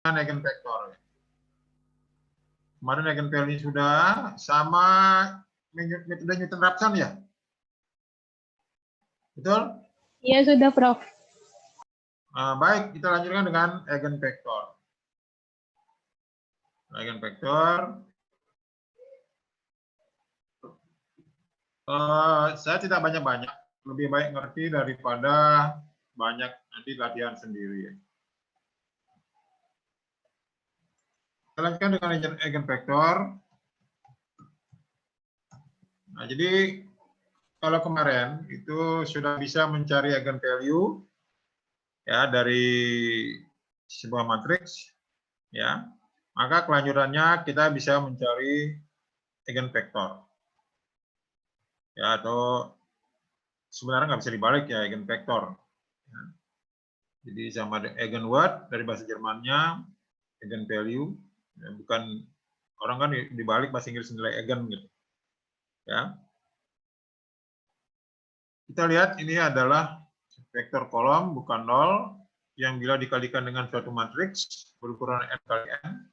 eigenvektor. Kemarin eigenvalue sudah sama metode Newton-Raphson ya? Betul? Iya, sudah, Prof. Baik, kita lanjutkan dengan eigenvektor. Eigenvektor. Saya tidak banyak-banyak, lebih baik ngerti daripada banyak nanti latihan sendiri. Kita lanjutkan dengan eigenvektor. Nah, jadi kalau kemarin itu sudah bisa mencari eigenvalue ya dari sebuah matriks ya, maka kelanjutannya kita bisa mencari eigenvektor ya, atau sebenarnya nggak bisa dibalik ya, eigenvektor ya. Jadi sama eigenword dari bahasa Jermannya, eigenvalue ya, bukan orang kan dibalik bahasa Inggris nilai eigen gitu ya. Kita lihat ini adalah vektor kolom bukan nol yang bila dikalikan dengan suatu matriks berukuran n kali n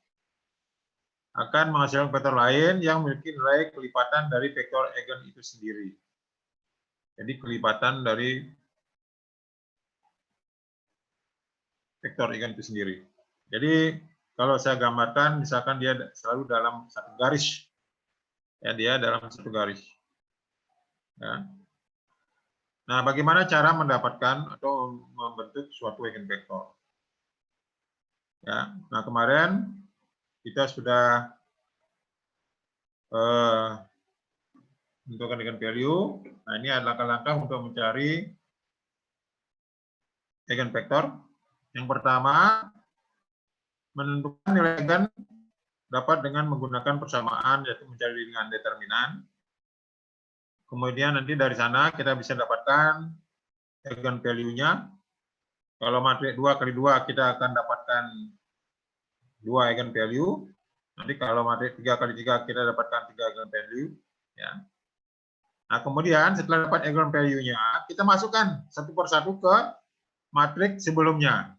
akan menghasilkan vektor lain yang memiliki nilai kelipatan dari vektor eigen itu sendiri. Jadi kelipatan dari vektor eigen itu sendiri. Jadi kalau saya gambarkan, misalkan dia selalu dalam satu garis, ya dia dalam satu garis. Ya. Nah, bagaimana cara mendapatkan atau membentuk suatu eigenvektor? Ya, nah kemarin kita sudah menentukan eigenvalue. Nah, ini adalah langkah-langkah untuk mencari eigenvektor. Yang pertama, menentukan nilai eigen dapat dengan menggunakan persamaan, yaitu mencari dengan determinan. Kemudian nanti dari sana kita bisa dapatkan eigenvalue-nya. Kalau matriks 2 kali 2 kita akan dapatkan 2 eigenvalue. Nanti kalau matriks 3 kali 3 kita dapatkan 3 eigenvalue. Ya. Nah, kemudian setelah dapat eigenvalue-nya, kita masukkan satu persatu ke matriks sebelumnya.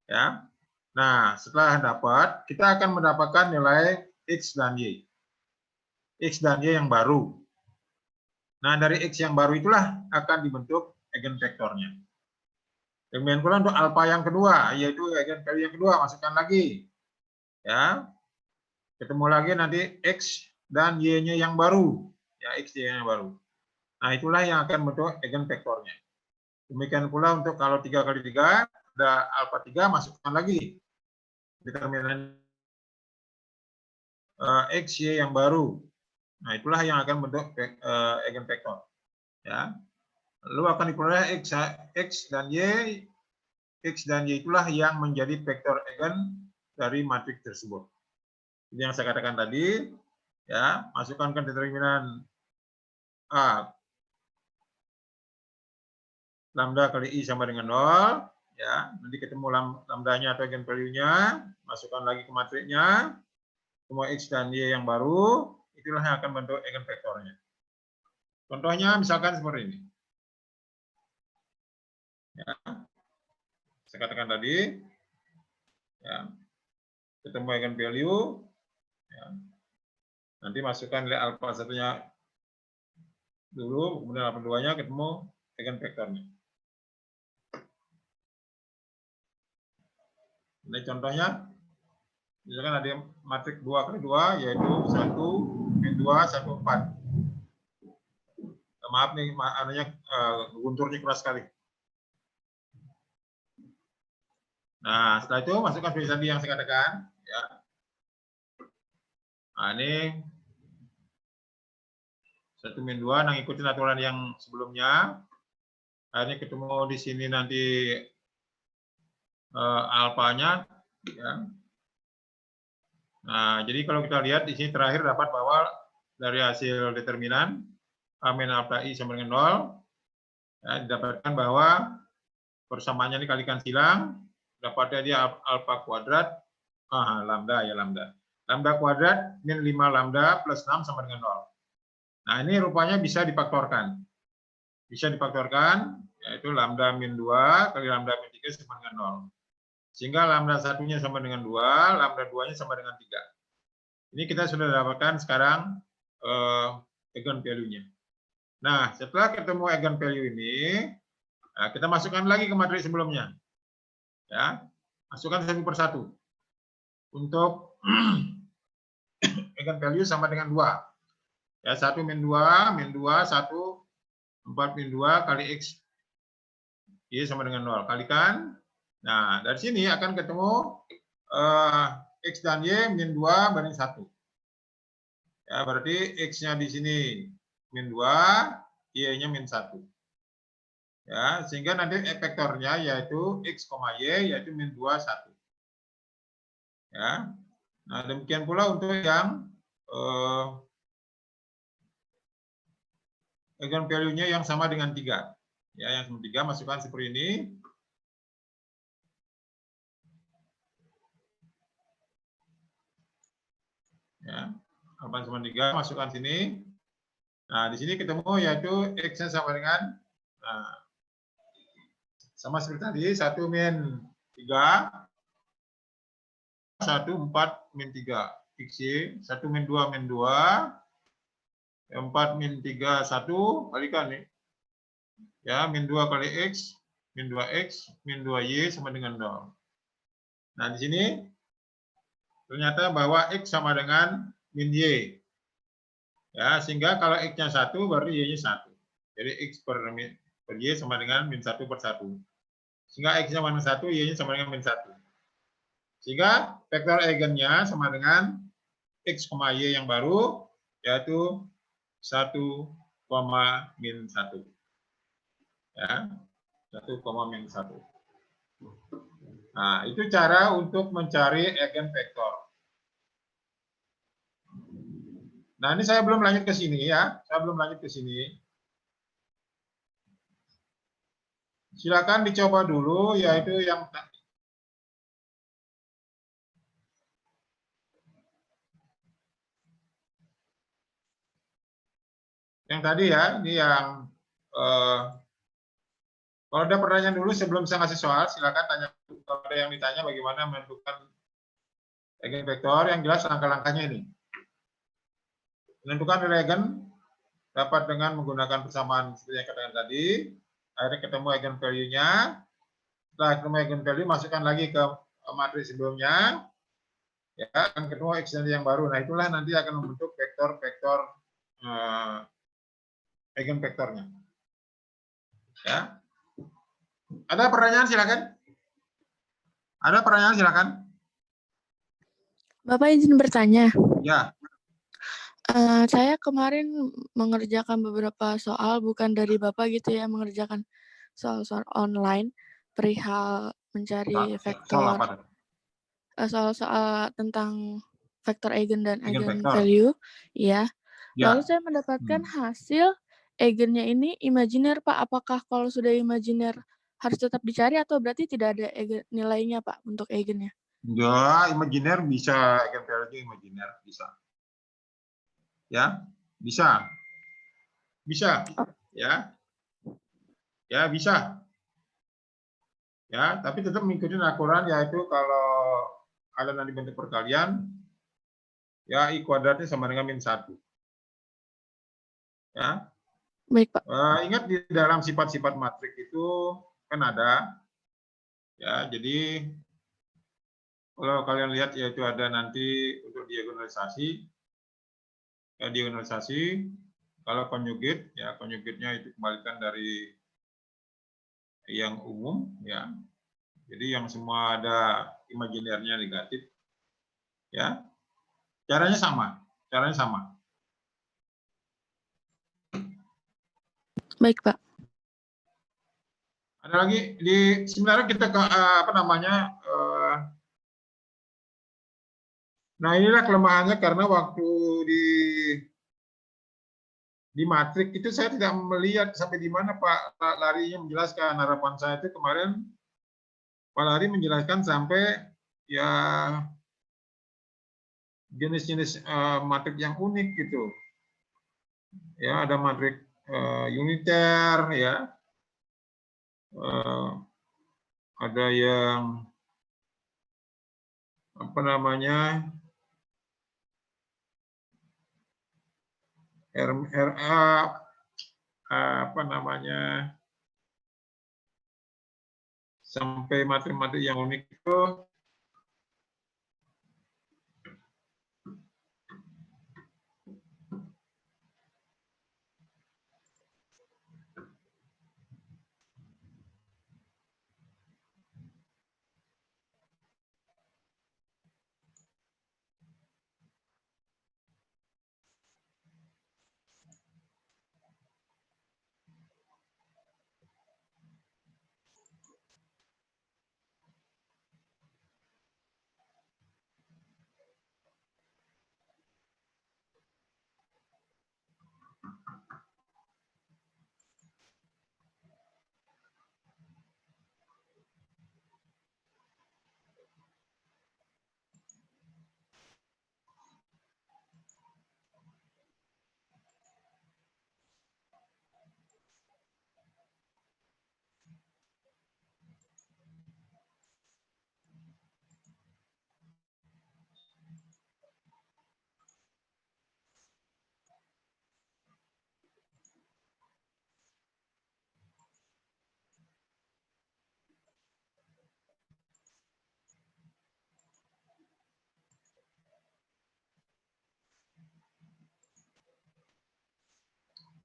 Ya. Nah, setelah dapat, kita akan mendapatkan nilai X dan Y. X dan Y yang baru. Nah, dari X yang baru itulah akan dibentuk eigenvektornya. Demikian pula untuk alfa yang kedua, yaitu eigenvalue yang kedua, masukkan lagi. Ya. Ketemu lagi nanti X dan Y-nya yang baru. Ya, X, Y yang baru. Nah, itulah yang akan membentuk eigenvektornya. Demikian pula untuk kalau 3 kali 3, ada alfa 3, masukkan lagi determinan X, Y yang baru. Nah, itulah yang akan membentuk eigenvektor. Ya. Lalu akan diperoleh X dan Y. X dan Y itulah yang menjadi vektor eigen dari matriks tersebut. Ini yang saya katakan tadi. Ya, masukkan ke determinan A. Lambda kali I sama dengan 0. Ya, nanti ketemu lambdanya atau eigenvalue-nya. Masukkan lagi ke matriksnya. Semua X dan Y yang baru. Itulah yang akan membentuk eigenvektornya. Contohnya misalkan seperti ini. Ya. Saya katakan tadi, ya, ketemu eigenvalue, ya. Nanti masukkan nilai alfa satunya dulu, kemudian alfa 2-nya ketemu eigenvektornya. Ini contohnya, misalkan ada matriks 2 kali 2, yaitu 1, min 2, 1, 4. Maaf nih, gunturnya keras sekali. Nah, setelah itu masukkan seperti tadi yang saya katakan. Ya. Nah, ini 1 min 2, nah ikutin aturan yang sebelumnya. Akhirnya ketemu di sini nanti alfanya. Ya. Nah, jadi kalau kita lihat di sini terakhir dapat bahwa dari hasil determinan A min alfa I sama dengan 0, ya, didapatkan bahwa persamaannya dikalikan silang, dapatnya dia alfa kuadrat, lambda ya lambda. Lambda kuadrat min 5 lambda plus 6 sama dengan 0. Nah, ini rupanya bisa difaktorkan. Bisa difaktorkan, yaitu lambda min 2 kali lambda min 3 sama dengan 0. Sehingga lambda 1-nya sama dengan 2, lambda 2-nya sama dengan 3. Ini kita sudah dapatkan sekarang eigenvalue-nya. Nah, setelah ketemu eigenvalue ini, nah, kita masukkan lagi ke matriks sebelumnya. Ya, masukkan satu per satu. Untuk eigenvalue sama dengan 2. Ya, 1 min 2, 1, 4 min 2 kali X. Y sama dengan 0. Kalikan. Nah, dari sini akan ketemu X dan Y min 2 banding 1. Ya, berarti X-nya di sini min 2, Y-nya min 1. Ya, sehingga nanti vektornya yaitu X, Y yaitu min 2, 1. Ya. Nah, demikian pula untuk yang eigenvalue-nya yang sama dengan 3. Ya, yang sama 3 masukkan seperti ini. Ya, 8 sama 3 masukkan sini. Nah, di sini ketemu yaitu X-nya sama dengan sama seperti tadi, 1 min 3, 1, 4 min 3. XY, 1 min 2 min 2, 4 min 3, 1, kalikan nih. Ya, min 2 kali X, min 2X, min 2Y sama dengan 0. Nah, di sini ternyata bahwa X sama dengan min Y. Ya, sehingga kalau X-nya 1, berarti Y-nya 1. Jadi X per Y sama dengan min 1 per 1. Sehingga X-nya sama dengan 1, Y-nya sama dengan min 1. Sehingga vektor eigennya sama dengan X, Y yang baru, yaitu 1, min 1. Ya, 1, min 1. Nah, itu cara untuk mencari eigenvektor. Nah, ini saya belum lanjut ke sini ya. Saya belum lanjut ke sini. Silakan dicoba dulu, yaitu yang tadi ya, ini yang kalau ada pertanyaan dulu sebelum saya ngasih soal, silakan tanya. Kalau ada yang ditanya bagaimana menentukan eigenvektor, yang jelas langkah-langkahnya ini. Menentukan nilai eigen dapat dengan menggunakan persamaan seperti yang katakan tadi. Akhirnya ketemu eigenvalue-nya. Setelah ketemu eigenvalue, masukkan lagi ke matriks sebelumnya. Ya, akan ketemu X dan yang baru. Nah, itulah nanti akan membentuk vektor-vektor eigenvektornya. Ya. Ada pertanyaan silakan. Ada pertanyaan silakan. Bapak izin bertanya. Ya. Saya kemarin mengerjakan beberapa soal bukan dari Bapak gitu ya, mengerjakan soal-soal online perihal mencari vektor, soal-soal tentang vektor eigen dan eigenvalue, ya. Lalu saya mendapatkan hasil eigennya ini imajiner, Pak. Apakah kalau sudah imajiner harus tetap dicari atau berarti tidak ada nilainya, Pak, untuk eigennya? Ya, imajiner bisa, eigenvalue imajiner bisa. Ya, bisa. Bisa. Ya. Ya, bisa. Ya, tapi tetap mengikuti aturan, yaitu kalau ada nanti bentuk perkalian, ya I kuadratnya sama dengan min 1. Ya. Baik, Pak. Ingat di dalam sifat-sifat matrik itu kan ada, ya, jadi kalau kalian lihat yaitu ada nanti untuk diagonalisasi, ya, diagonalisasi, kalau konjugate, ya konjugatenya itu kembalikan dari yang umum, ya. Jadi yang semua ada imajinernya negatif, ya. Caranya sama, Baik, Pak. Ada lagi sebenarnya kita ke apa namanya? Nah, inilah kelemahannya karena waktu di matrik itu saya tidak melihat sampai di mana Pak Larinya menjelaskan. Harapan saya itu kemarin Pak Lari menjelaskan sampai ya jenis-jenis matrik yang unik gitu. Ya, ada matrik uniter, ya. Ada yang apa namanya, RA, apa namanya, sampai materi-materi yang unik itu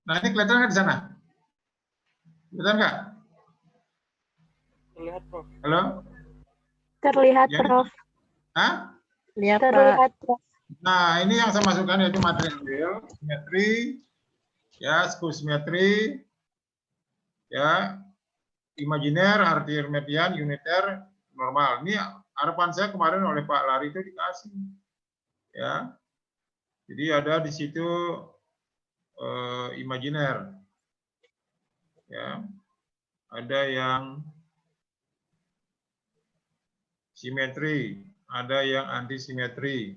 nah ini kelihatan nggak di sana? Kelihatan nggak? Terlihat, Prof. Halo? Terlihat, Ya. Prof. Hah? Terlihat, Prof. Nah, ini yang saya masukkan yaitu materi ambil, simetri, ya, sku simetri, ya, imajiner, arti-Hermitian, uniter, normal. Ini harapan saya kemarin oleh Pak Lari itu dikasih, ya. Jadi ada di situ imajiner, ya, ada yang simetri, ada yang anti simetri,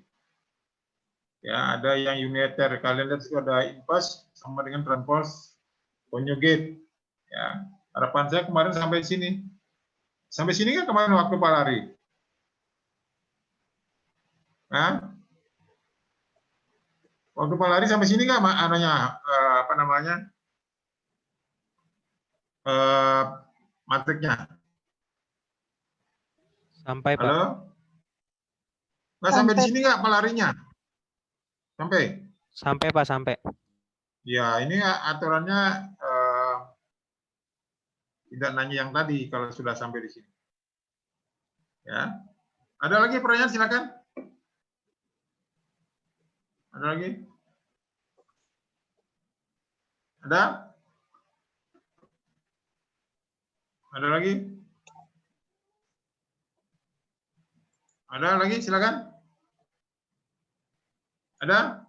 ya, ada yang uniter. Kalian lihat itu ada inverse sama dengan transpose conjugate, ya. Harapan saya kemarin sampai sini. Sampai sini kan kemarin waktu Pak Lari. Nah, waktu Pak Lari sampai sini nggak ananya apa namanya matriknya? Sampai, Pak. Halo? Nggak sampai di sini nggak Pak Larinya? Sampai? Sampai, Pak, sampai. Ya, ini aturannya tidak nanya yang tadi kalau sudah sampai di sini. Ya. Ada lagi pertanyaan, silakan. Ada lagi? Ada? Ada lagi? Ada lagi? Silakan. Ada?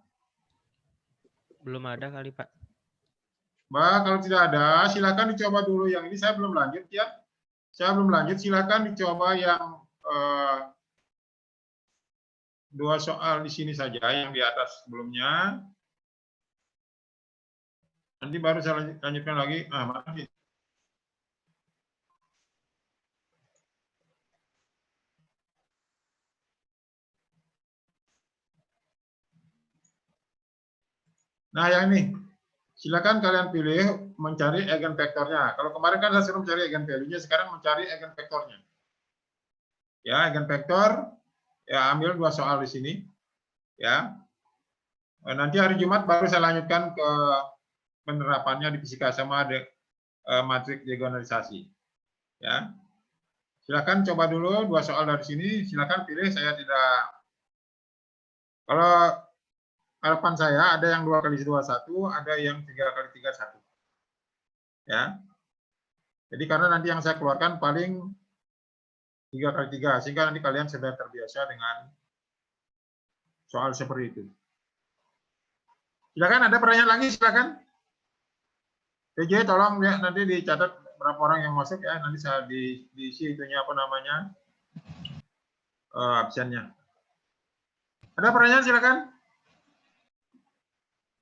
Belum ada kali, Pak. Mbak, kalau tidak ada, silakan dicoba dulu yang ini. Saya belum lanjut ya. Saya belum lanjut. Silakan dicoba yang dua soal di sini saja, yang di atas sebelumnya. Nanti baru saya lanjutkan lagi. Ah, makasih. Nah, yang ini. Silakan kalian pilih mencari eigenvektornya. Kalau kemarin kan saya suruh mencari eigenvalue-nya, sekarang mencari eigenvektornya. Ya, eigenvektor, ya ambil dua soal di sini. Ya. Nanti hari Jumat baru saya lanjutkan ke penerapannya di fisika sama matrik diagonalisasi. Ya. Silakan coba dulu dua soal dari sini, silakan pilih, saya tidak. Kalau harapan saya ada yang 2x2 1, ada yang 3x3 1. Ya. Jadi karena nanti yang saya keluarkan paling 3x3, sehingga nanti kalian sudah terbiasa dengan soal seperti itu. Silakan, ada pertanyaan lagi, silakan. PJ tolong ya, nanti dicatat berapa orang yang masuk ya, nanti saya diisi itunya apa namanya absennya. Ada pertanyaan, silakan.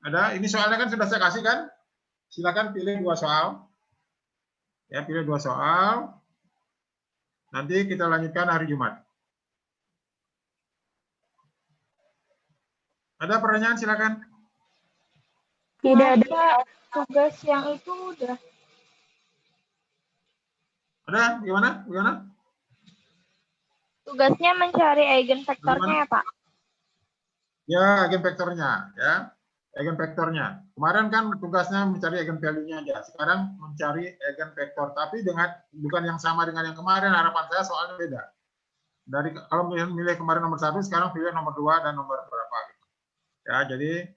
Ada, ini soalnya kan sudah saya kasih kan. Silakan pilih dua soal. Ya, pilih dua soal. Nanti kita lanjutkan hari Jumat. Ada pertanyaan, silakan. Tidak ada. Tugas yang itu udah. Ada? Gimana? Gimana? Tugasnya mencari eigenvektornya ya, Pak? Ya, eigenvektornya, ya. Eigenvektornya. Kemarin kan tugasnya mencari eigenvalue-nya aja. Sekarang mencari eigenvektor, tapi dengan bukan yang sama dengan yang kemarin. Harapan saya soalnya beda. Dari kalau milih kemarin nomor 1, sekarang pilih nomor 2 dan nomor berapa. Ya, jadi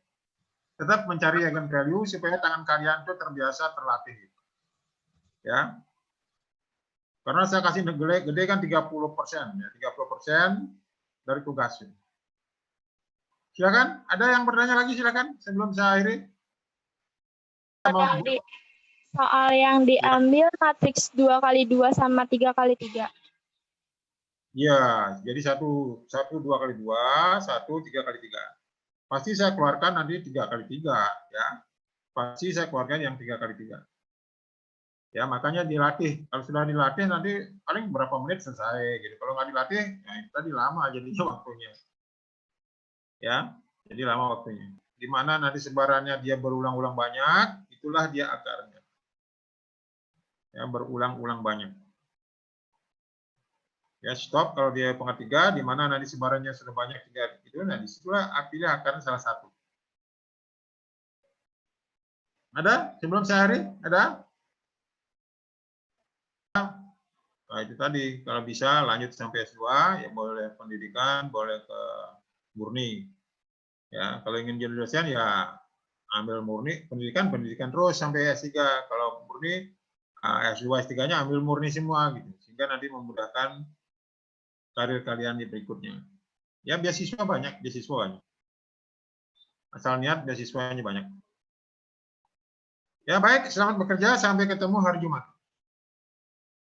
tetap mencari eigenvalue supaya tangan kalian itu terbiasa terlatih. Ya. Karena saya kasih gede kan 30%, ya, 30% dari tugasnya. Silakan, ada yang bertanya lagi, silakan sebelum saya akhiri. Soal yang diambil matriks 2x2 sama 3x3. Ya, jadi 1 2x2, 1 3x3. Pasti saya keluarkan nanti 3x3, ya. Pasti saya keluarkan yang 3x3. Ya, makanya dilatih. Kalau sudah dilatih nanti paling berapa menit selesai gitu. Kalau nggak dilatih, ya itu tadi lama jadinya waktunya. Ya, jadi lama waktunya. Di mana nanti sebarannya dia berulang-ulang banyak, itulah dia akarnya. Ya, berulang-ulang banyak. Ya, stop kalau dia pangkat 3, di mana nanti sebarannya sudah banyak 3 itu, nah disitulah pilih akarnya salah satu. Ada? Sebelum saya akhiri? Ada? Nah, itu tadi, kalau bisa lanjut sampai S2, ya boleh pendidikan, boleh ke murni. Ya, kalau ingin jadi dosen ya ambil murni, pendidikan terus sampai S3. Kalau murni S2 S3-nya ambil murni semua gitu. Sehingga nanti memudahkan karir kalian di berikutnya. Ya, beasiswa banyak. Asal niat beasiswanya banyak. Ya, baik, selamat bekerja, sampai ketemu hari Jumat.